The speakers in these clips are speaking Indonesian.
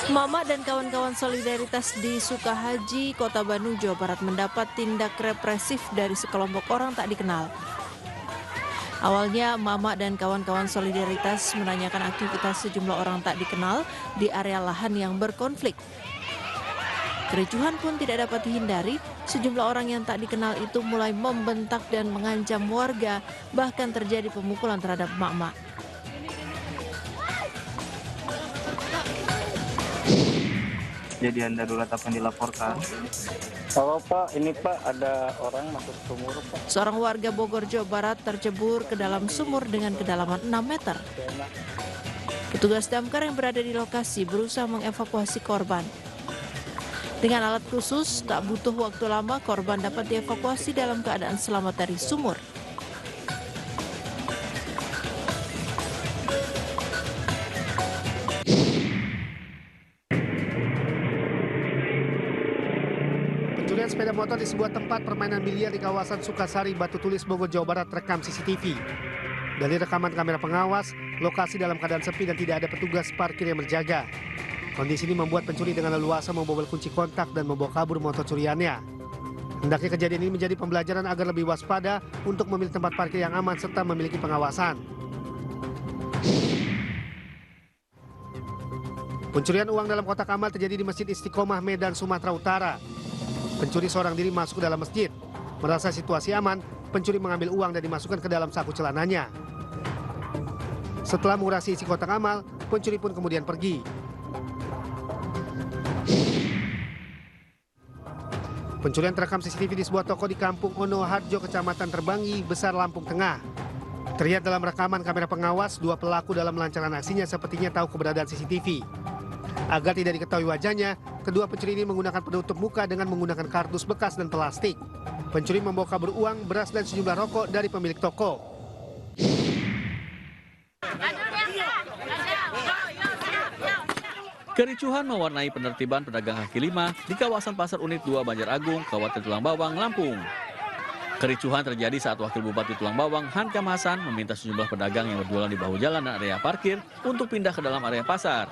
Mama dan kawan-kawan solidaritas di Sukahaji, Kota Bandung, Jawa Barat mendapat tindak represif dari sekelompok orang tak dikenal. Awalnya, Mama dan kawan-kawan solidaritas menanyakan aktivitas sejumlah orang tak dikenal di area lahan yang berkonflik. Kericuhan pun tidak dapat dihindari, sejumlah orang yang tak dikenal itu mulai membentak dan mengancam warga, bahkan terjadi pemukulan terhadap emak-emak. Kejadian darurat apa yang dilaporkan? Kalau Pak, ini Pak ada orang masuk sumur Pak. Seorang warga Bogor, Jawa Barat tercebur ke dalam sumur dengan kedalaman 6 meter. Petugas damkar yang berada di lokasi berusaha mengevakuasi korban. Dengan alat khusus, tak butuh waktu lama korban dapat dievakuasi dalam keadaan selamat dari sumur. Pencurian sepeda motor di sebuah tempat permainan biliar di kawasan Sukasari, Batu Tulis, Bogor, Jawa Barat terekam CCTV. Dari rekaman kamera pengawas, lokasi dalam keadaan sepi dan tidak ada petugas parkir yang berjaga. Kondisi ini membuat pencuri dengan leluasa membobol kunci kontak dan membawa kabur motor curiannya. Hendaknya kejadian ini menjadi pembelajaran agar lebih waspada untuk memilih tempat parkir yang aman serta memiliki pengawasan. Pencurian uang dalam kotak amal terjadi di Masjid Istiqomah, Medan, Sumatera Utara. Pencuri seorang diri masuk ke dalam masjid. Merasa situasi aman, pencuri mengambil uang dan dimasukkan ke dalam saku celananya. Setelah mengurasi isi kotak amal, pencuri pun kemudian pergi. Pencurian terekam CCTV di sebuah toko di Kampung Ono Harjo, Kecamatan Terbangi, Besar, Lampung Tengah. Terlihat dalam rekaman kamera pengawas, dua pelaku dalam melancarkan aksinya sepertinya tahu keberadaan CCTV. Agar tidak diketahui wajahnya, kedua pencuri ini menggunakan penutup muka dengan menggunakan kardus bekas dan plastik. Pencuri membawa kabur uang, beras, dan sejumlah rokok dari pemilik toko. Kericuhan mewarnai penertiban pedagang kaki lima di kawasan Pasar Unit 2 Banjar Agung, Kabupaten Tulang Bawang, Lampung. Kericuhan terjadi saat Wakil Bupati Tulang Bawang, Hankam Hasan, meminta sejumlah pedagang yang berjualan di bahu jalan dan area parkir untuk pindah ke dalam area pasar.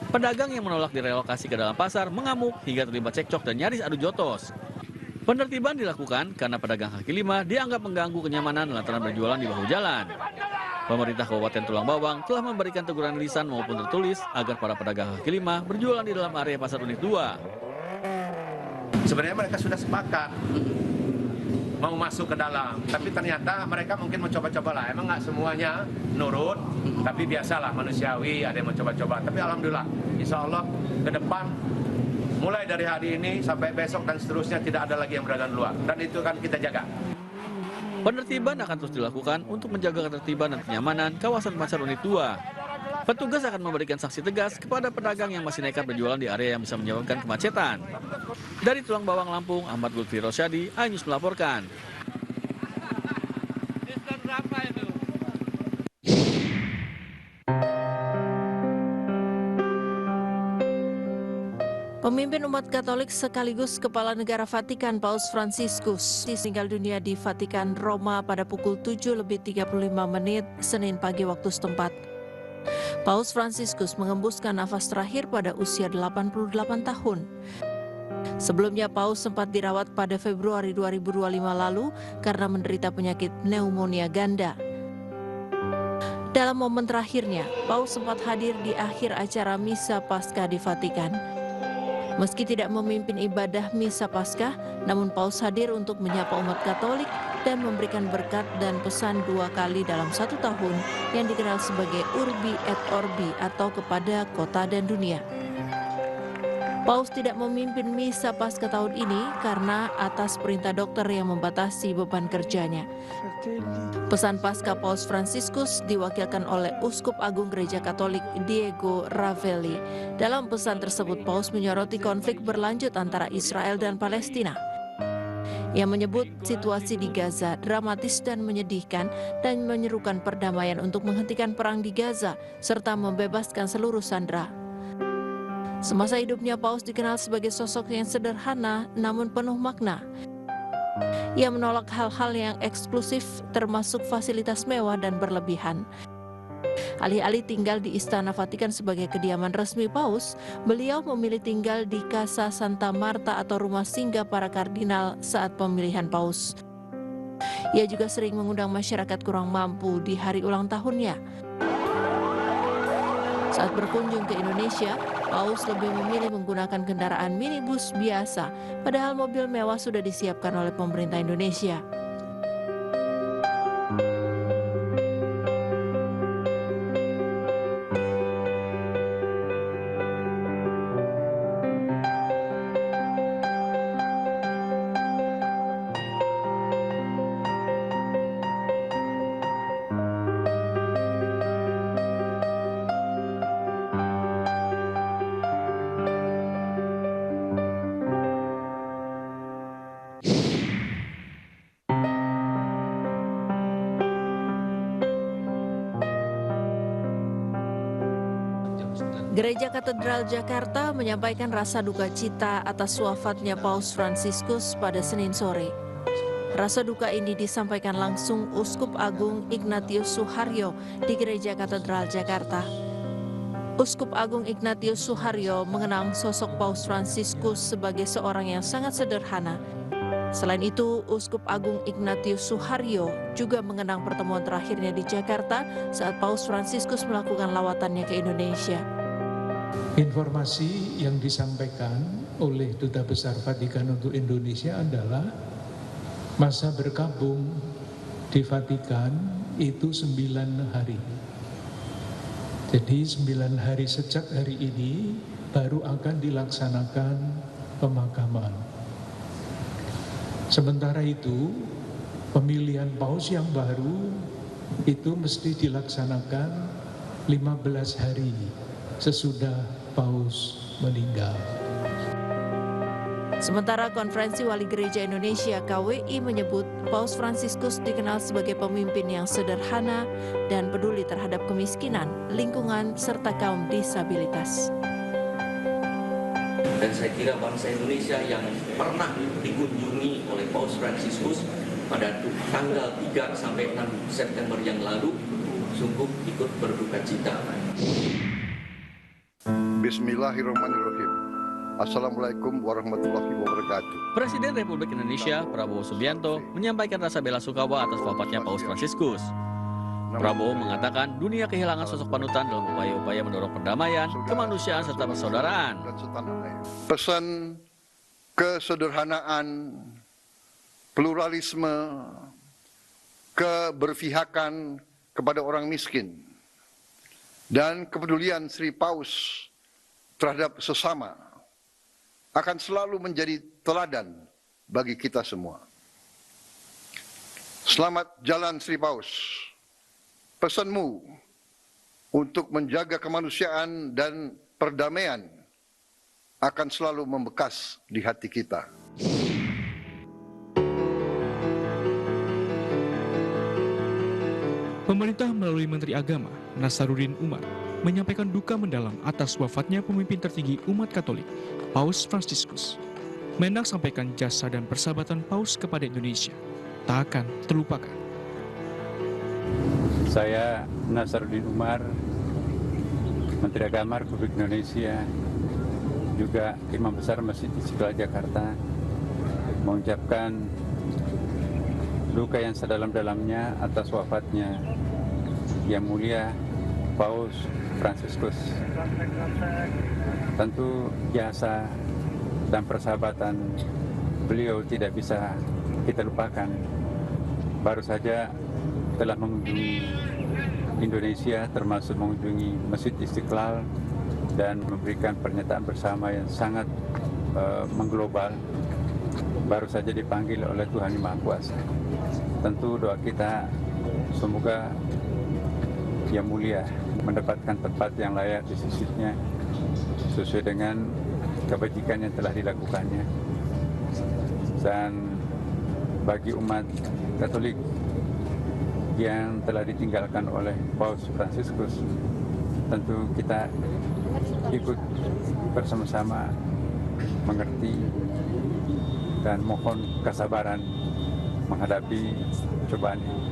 Pedagang yang menolak direlokasi ke dalam pasar mengamuk hingga terlibat cekcok dan nyaris adu jotos. Penertiban dilakukan karena pedagang kaki lima dianggap mengganggu kenyamanan lantaran berjualan di bahu jalan. Pemerintah Kabupaten Tulang Bawang telah memberikan teguran lisan maupun tertulis agar para pedagang kaki lima berjualan di dalam area Pasar Unit 2. Sebenarnya mereka sudah sepakat mau masuk ke dalam, tapi ternyata mereka mungkin mencoba-coba lah. Emang nggak semuanya nurut, tapi biasalah manusiawi, ada yang mencoba-coba. Tapi alhamdulillah, insya Allah ke depan, mulai dari hari ini sampai besok dan seterusnya tidak ada lagi yang berdagang di luar. Dan itu kan kita jaga. Penertiban akan terus dilakukan untuk menjaga ketertiban dan kenyamanan kawasan Pasar Unit 2. Petugas akan memberikan sanksi tegas kepada pedagang yang masih nekat berjualan di area yang bisa menyebabkan kemacetan. Dari Tulang Bawang, Lampung, Ahmad Lutfi Rosyadi, iNews melaporkan. Pemimpin umat Katolik sekaligus Kepala Negara Vatikan Paus Fransiskus meninggal dunia di Vatikan, Roma pada pukul 7:35 Senin pagi waktu setempat. Paus Fransiskus mengembuskan nafas terakhir pada usia 88 tahun. Sebelumnya Paus sempat dirawat pada Februari 2025 lalu karena menderita penyakit pneumonia ganda. Dalam momen terakhirnya, Paus sempat hadir di akhir acara Misa Paskah di Vatikan. Meski tidak memimpin ibadah Misa Paskah, namun Paus hadir untuk menyapa umat Katolik dan memberikan berkat dan pesan 2 kali dalam 1 tahun yang dikenal sebagai Urbi et Orbi atau kepada kota dan dunia. Paus tidak memimpin Misa Paskah tahun ini karena atas perintah dokter yang membatasi beban kerjanya. Pesan Paskah Paus Fransiskus diwakilkan oleh Uskup Agung Gereja Katolik Diego Ravelli. Dalam pesan tersebut, Paus menyoroti konflik berlanjut antara Israel dan Palestina. Ia menyebut situasi di Gaza dramatis dan menyedihkan dan menyerukan perdamaian untuk menghentikan perang di Gaza serta membebaskan seluruh sandera. Semasa hidupnya, Paus dikenal sebagai sosok yang sederhana namun penuh makna. Ia menolak hal-hal yang eksklusif termasuk fasilitas mewah dan berlebihan. Alih-alih tinggal di Istana Vatikan sebagai kediaman resmi Paus, beliau memilih tinggal di Casa Santa Marta atau rumah singgah para kardinal saat pemilihan Paus. Ia juga sering mengundang masyarakat kurang mampu di hari ulang tahunnya. Saat berkunjung ke Indonesia, Paus lebih memilih menggunakan kendaraan minibus biasa, padahal mobil mewah sudah disiapkan oleh pemerintah Indonesia. Gereja Katedral Jakarta menyampaikan rasa duka cita atas wafatnya Paus Fransiskus pada Senin sore. Rasa duka ini disampaikan langsung Uskup Agung Ignatius Suharyo di Gereja Katedral Jakarta. Uskup Agung Ignatius Suharyo mengenang sosok Paus Fransiskus sebagai seorang yang sangat sederhana. Selain itu, Uskup Agung Ignatius Suharyo juga mengenang pertemuan terakhirnya di Jakarta saat Paus Fransiskus melakukan lawatannya ke Indonesia. Informasi yang disampaikan oleh Duta Besar Vatikan untuk Indonesia adalah masa berkabung di Vatikan itu 9 hari. Jadi 9 hari sejak hari ini baru akan dilaksanakan pemakaman. Sementara itu pemilihan Paus yang baru itu mesti dilaksanakan 15 hari sesudah Paus meninggal. Sementara Konferensi Wali Gereja Indonesia KWI menyebut Paus Fransiskus dikenal sebagai pemimpin yang sederhana dan peduli terhadap kemiskinan, lingkungan, serta kaum disabilitas. Dan saya kira bangsa Indonesia yang pernah dikunjungi oleh Paus Fransiskus pada tanggal 3 sampai 6 September yang lalu sungguh ikut berduka cita. Bismillahirrahmanirrahim. Assalamualaikum warahmatullahi wabarakatuh. Presiden Republik Indonesia Prabowo Subianto menyampaikan rasa bela sungkawa atas wafatnya Paus Fransiskus. Prabowo mengatakan dunia kehilangan sosok panutan dalam upaya-upaya mendorong perdamaian, kemanusiaan, serta persaudaraan. Pesan kesederhanaan, pluralisme, keberpihakan kepada orang miskin, dan kepedulian Sri Paus terhadap sesama akan selalu menjadi teladan bagi kita semua. Selamat jalan Sri Paus. Pesanmu untuk menjaga kemanusiaan dan perdamaian akan selalu membekas di hati kita. Pemerintah melalui Menteri Agama, Nasaruddin Umar, menyampaikan duka mendalam atas wafatnya pemimpin tertinggi umat Katolik, Paus Fransiskus. Mendak sampaikan jasa dan persahabatan Paus kepada Indonesia tak akan terlupakan. Saya Nasaruddin Umar, Menteri Agama Republik Indonesia, juga Imam Besar Masjid Istiqlal Jakarta, mengucapkan duka yang sedalam-dalamnya atas wafatnya Yang Mulia Paus Fransiskus. Tentu jasa dan persahabatan beliau tidak bisa kita lupakan. Baru saja telah mengunjungi Indonesia, termasuk mengunjungi Masjid Istiqlal dan memberikan pernyataan bersama yang sangat mengglobal. Baru saja dipanggil oleh Tuhan Yang Maha Kuasa. Tentu doa kita semoga Yang Mulia mendapatkan tempat yang layak di sisinya sesuai dengan kebajikan yang telah dilakukannya. Dan bagi umat Katolik yang telah ditinggalkan oleh Paus Fransiskus, tentu kita ikut bersama-sama mengerti dan mohon kesabaran menghadapi cobaan ini.